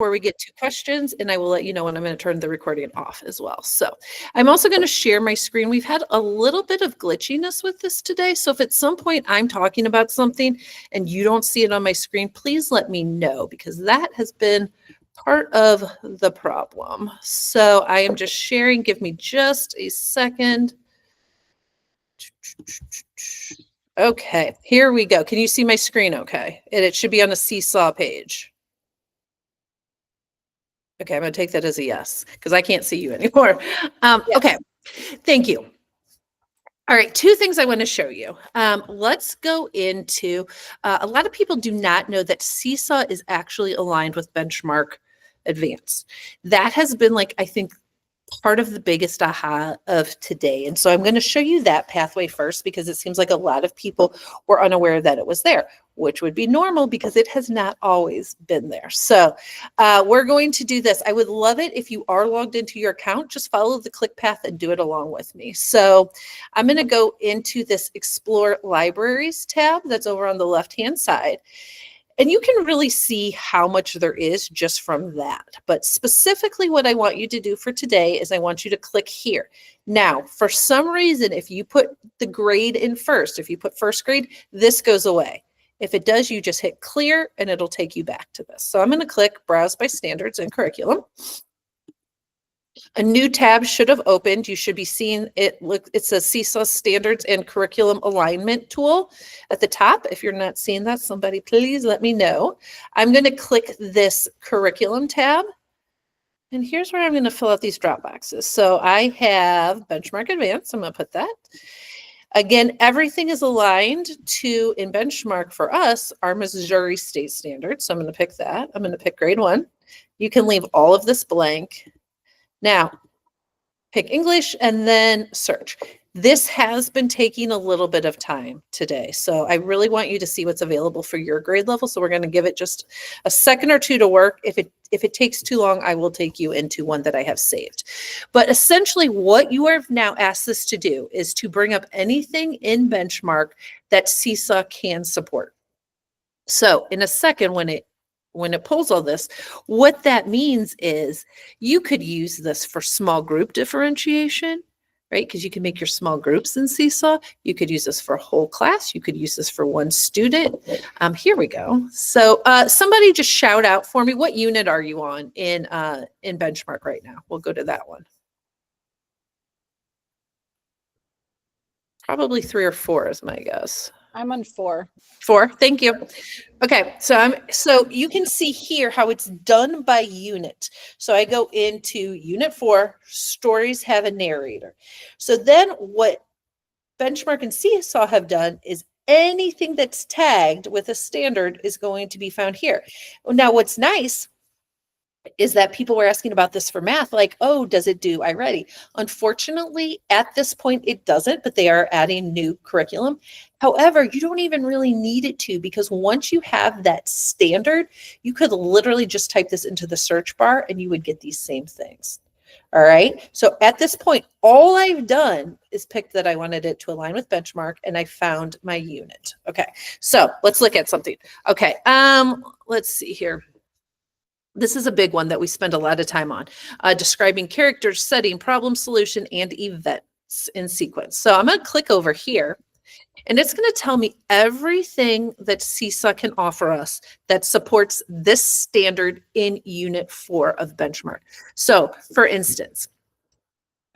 before we get to questions, and I will let you know when I'm going to turn the recording off as well. So I'm also going to share my screen. We've had a little bit of glitchiness with this today. So if at some point I'm talking about something and you don't see it on my screen, please let me know, because that has been part of the problem. So I am just sharing. Give me just a second. Okay, here we go. Can you see my screen okay? And it should be on a SeeSaw page. Okay, I'm going to take that as a yes, because I can't see you anymore. Yes. Okay, thank you. All right, two things I want to show you. Let's go into, a lot of people do not know that SeeSaw is actually aligned with Benchmark Advanced. That has been, like, I think, part of the biggest aha of today. And so I'm going to show you that pathway first, because it seems like a lot of people were unaware that it was there, which would be normal because it has not always been there. So we're going to do this. I would love it if you are logged into your account, just follow the click path and do it along with me. So I'm going to go into this Explore Libraries tab that's over on the left-hand side. And you can really see how much there is just from that. But specifically what I want you to do for today is I want you to click here. Now, for some reason, if you put the grade in first, if you put first grade, this goes away. If it does, you just hit clear and it'll take you back to this. So I'm going to click Browse by Standards and Curriculum. A new tab should have opened. You should be seeing it. Look, it says SeeSaw Standards and Curriculum Alignment Tool at the top. If you're not seeing that, somebody please let me know. I'm going to click this Curriculum tab. And here's where I'm going to fill out these drop boxes. So I have Benchmark Advanced. I'm going to put that. Again, everything is aligned to, in Benchmark for us, our Missouri State Standards. So I'm going to pick that. I'm going to pick grade 1. You can leave all of this blank. Now, pick English and then search. This has been taking a little bit of time today, so I really want you to see what's available for your grade level. So we're going to give it just a second or two to work. If it takes too long, I will take you into one that I have saved. But essentially what you are now asked this to do is to bring up anything in Benchmark that SeeSaw can support. So in a second, when it pulls all this, what that means is you could use this for small group differentiation, right? Because you can make your small groups in SeeSaw. You could use this for a whole class. You could use this for one student. Here we go. So somebody just shout out for me, what unit are you on in Benchmark right now? We'll go to that one. Probably 3 or 4 is my guess. I'm on 4. 4, thank you. Okay, so you can see here how it's done by unit. So I go into unit 4, stories have a narrator. So then what Benchmark and SeeSaw have done is anything that's tagged with a standard is going to be found here. Now, what's nice is that people were asking about this for math, like, oh, does it do iReady? Unfortunately, at this point, it doesn't, but they are adding new curriculum. However, you don't even really need it to, because once you have that standard, you could literally just type this into the search bar and you would get these same things. All right. So at this point, all I've done is picked that I wanted it to align with Benchmark, and I found my unit. Okay. So let's look at something. Okay. Let's see here. This is a big one that we spend a lot of time on, describing characters, setting, problem solution, and events in sequence. So I'm going to click over here, and it's going to tell me everything that SeeSaw can offer us that supports this standard in Unit 4 of Benchmark. So, for instance,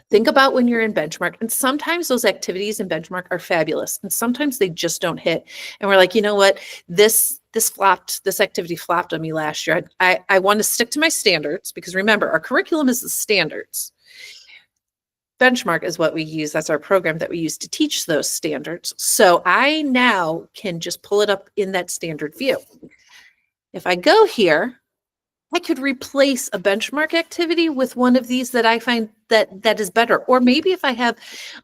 think about when you're in Benchmark, and sometimes those activities in Benchmark are fabulous, and sometimes they just don't hit. And we're like, you know what, this activity flopped on me last year. I want to stick to my standards, because remember, our curriculum is the standards. Benchmark is what we use. That's our program that we use to teach those standards. So I now can just pull it up in that standard view. If I go here, I could replace a Benchmark activity with one of these that I find that is better. Or maybe if I have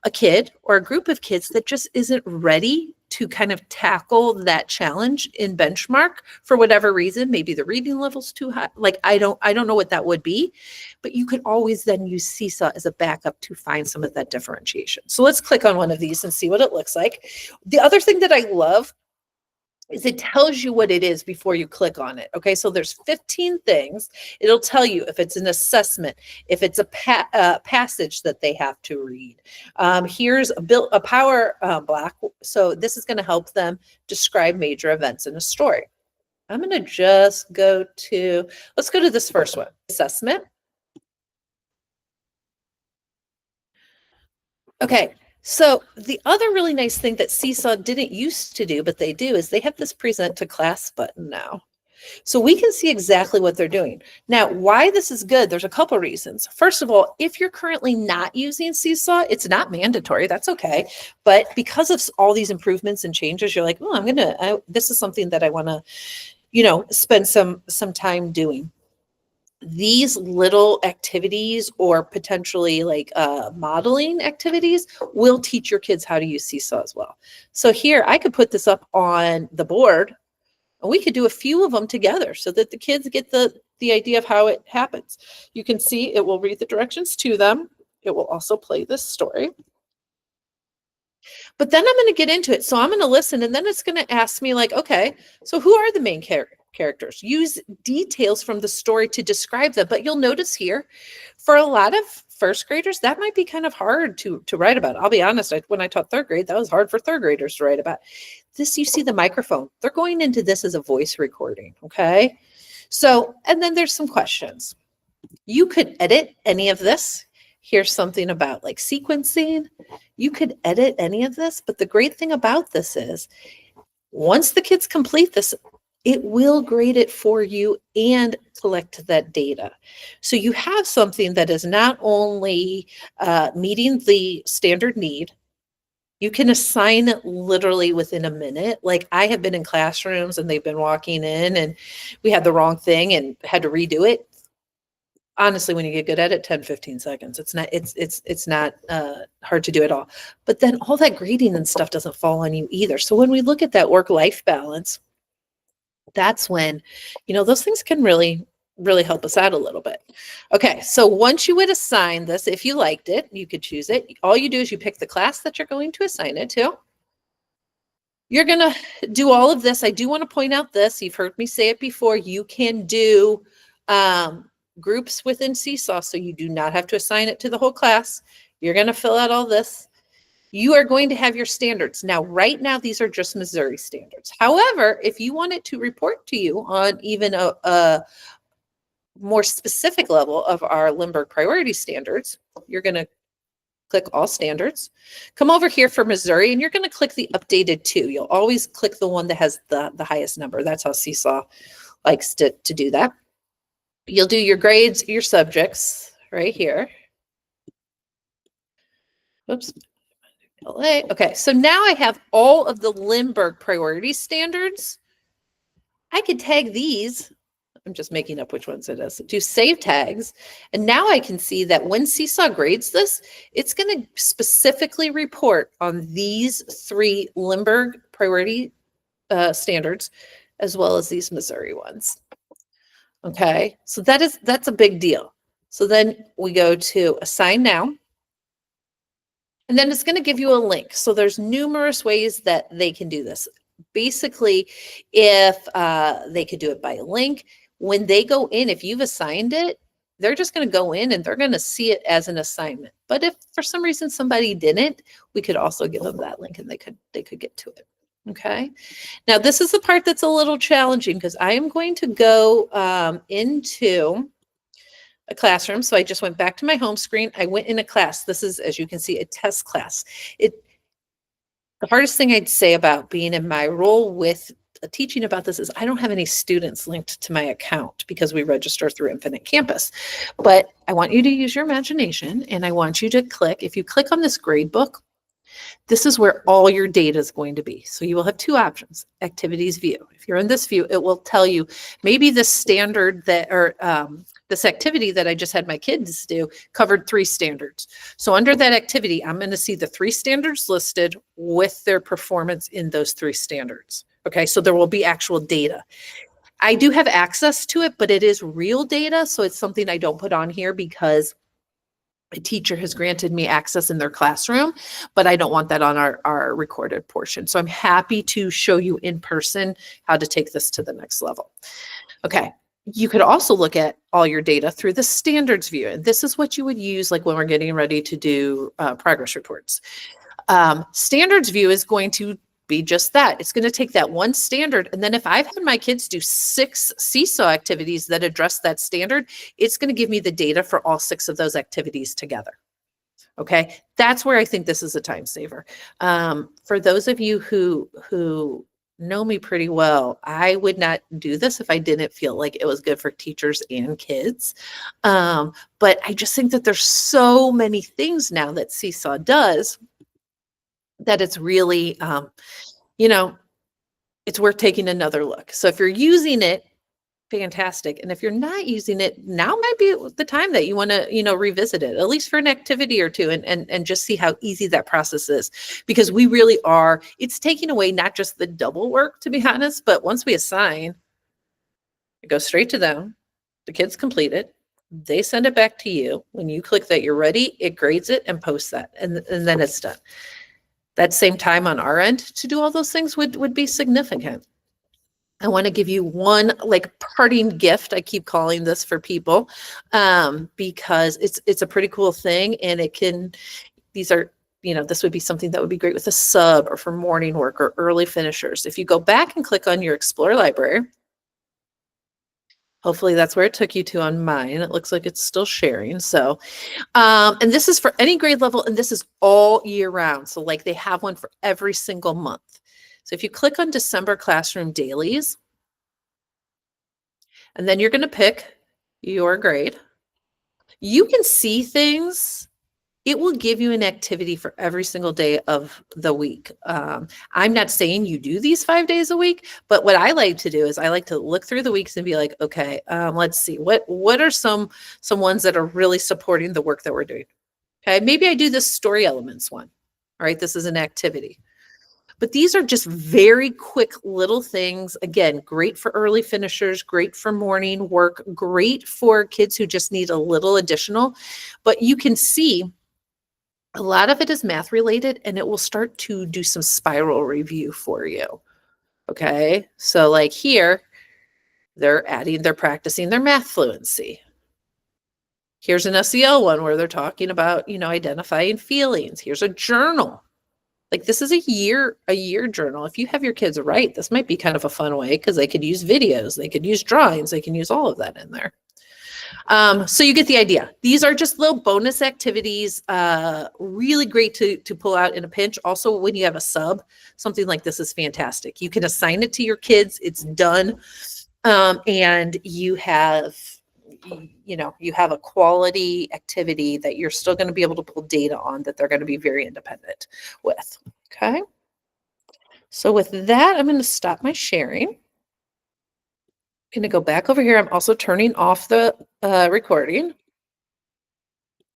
a kid or a group of kids that just isn't ready to kind of tackle that challenge in Benchmark for whatever reason, maybe the reading level's too high. Like, I don't know what that would be, but you could always then use SeeSaw as a backup to find some of that differentiation. So let's click on one of these and see what it looks like. The other thing that I love is it tells you what it is before you click on it. Okay, so there's 15 things. It'll tell you if it's an assessment, if it's a passage that they have to read. Here's a power block. So this is going to help them describe major events in a story. I'm going to just let's go to this first one, assessment. Okay, so the other really nice thing that SeeSaw didn't used to do, but they do, is they have this present to class button now. So we can see exactly what they're doing. Now, why this is good, there's a couple reasons. First of all, if you're currently not using SeeSaw, it's not mandatory, that's okay. But because of all these improvements and changes, you're like, oh, this is something that I want to, spend some time doing. These little activities or potentially like modeling activities will teach your kids how to use SeeSaw as well. So here I could put this up on the board and we could do a few of them together so that the kids get the idea of how it happens. You can see it will read the directions to them. It will also play this story. But then I'm going to get into it. So I'm going to listen and then it's going to ask me like, okay, so who are the main characters? Use details from the story to describe them. But you'll notice here, for a lot of first graders, that might be kind of hard to write about. I'll be honest, when I taught third grade, that was hard for third graders to write about. This, you see the microphone. They're going into this as a voice recording, okay? So, and then there's some questions. You could edit any of this. Here's something about like sequencing. You could edit any of this, but the great thing about this is once the kids complete this, it will grade it for you and collect that data. So you have something that is not only meeting the standard need, you can assign it literally within a minute. Like I have been in classrooms and they've been walking in and we had the wrong thing and had to redo it. Honestly, when you get good at it, 10, 15 seconds, it's not hard to do at all. But then all that grading and stuff doesn't fall on you either. So when we look at that work-life balance, that's when, those things can really, really help us out a little bit. Okay, so once you would assign this, if you liked it, you could choose it. All you do is you pick the class that you're going to assign it to. You're going to do all of this. I do want to point out this. You've heard me say it before. You can do groups within SeeSaw, so you do not have to assign it to the whole class. You're going to fill out all this. You are going to have your standards. Now, right now, these are just Missouri standards. However, if you want it to report to you on even a more specific level of our Lindbergh priority standards, you're going to click all standards. Come over here for Missouri, and you're going to click the updated to. You'll always click the one that has the highest number. That's how SeeSaw likes to do that. You'll do your grades, your subjects right here. Oops. Okay, so now I have all of the Lindbergh priority standards. I could tag these. I'm just making up which ones it is. Do save tags. And now I can see that when SeeSaw grades this, it's going to specifically report on these 3 Lindbergh priority standards, as well as these Missouri ones. Okay, so that's a big deal. So then we go to assign now. And then it's going to give you a link. So there's numerous ways that they can do this. Basically, if they could do it by a link, when they go in, if you've assigned it, they're just going to go in and they're going to see it as an assignment. But if for some reason somebody didn't, we could also give them that link and they could get to it. Okay. Now this is the part that's a little challenging because I am going to go into a classroom. So I just went back to my home screen. I went in a class. This is, as you can see, a test class. The hardest thing I'd say about being in my role with teaching about this is I don't have any students linked to my account because we register through Infinite Campus. But I want you to use your imagination and I want you to click. If you click on this grade book, this is where all your data is going to be. So you will have 2 options, activities view. If you're in this view, it will tell you maybe the standard this activity that I just had my kids do covered 3 standards. So under that activity, I'm going to see the 3 standards listed with their performance in those 3 standards. Okay, so there will be actual data. I do have access to it, but it is real data. So it's something I don't put on here because a teacher has granted me access in their classroom, but I don't want that on our recorded portion. So I'm happy to show you in person how to take this to the next level. Okay. You could also look at all your data through the standards view. And this is what you would use like when we're getting ready to do progress reports. Standards view is going to be just that. It's going to take that one standard. And then if I've had my kids do 6 SeeSaw activities that address that standard, it's going to give me the data for all 6 of those activities together. Okay. That's where I think this is a time saver. For those of you who know me pretty well, I would not do this if I didn't feel like it was good for teachers and kids. But I just think that there's so many things now that SeeSaw does that it's really, it's worth taking another look. So if you're using it, fantastic. And if you're not using it, now might be the time that you want to, revisit it, at least for an activity or two, and just see how easy that process is. Because we really are, it's taking away not just the double work, to be honest, but once we assign, it goes straight to them. The kids complete it. They send it back to you. When you click that you're ready, it grades it and posts that, and then it's done. That same time on our end to do all those things would be significant. I want to give you one like parting gift. I keep calling this for people because it's a pretty cool thing, and this would be something that would be great with a sub or for morning work or early finishers. If you go back and click on your Explore library, hopefully that's where it took you to on mine. It looks like it's still sharing. So, and this is for any grade level, and this is all year round. So like they have one for every single month. So if you click on December Classroom Dailies, and then you're going to pick your grade, you can see things. It will give you an activity for every single day of the week. I'm not saying you do these 5 days a week, but what I like to do is I like to look through the weeks and be like, okay, let's see, what are some ones that are really supporting the work that we're doing? Okay, maybe I do this story elements one. All right, this is an activity. But these are just very quick little things. Again, great for early finishers, great for morning work, great for kids who just need a little additional. But you can see a lot of it is math related, and it will start to do some spiral review for you. Okay, so like here, they're practicing their math fluency. Here's an SEL one where they're talking about, identifying feelings. Here's a journal. Like this is a year journal. If you have your kids write, this might be kind of a fun way because they could use videos, they could use drawings, they can use all of that in there. So you get the idea. These are just little bonus activities, really great to pull out in a pinch. Also, when you have a sub, something like this is fantastic. You can assign it to your kids. It's done. And you have a quality activity that you're still going to be able to pull data on that they're going to be very independent with. Okay. So with that, I'm going to stop my sharing. I'm going to go back over here. I'm also turning off the recording.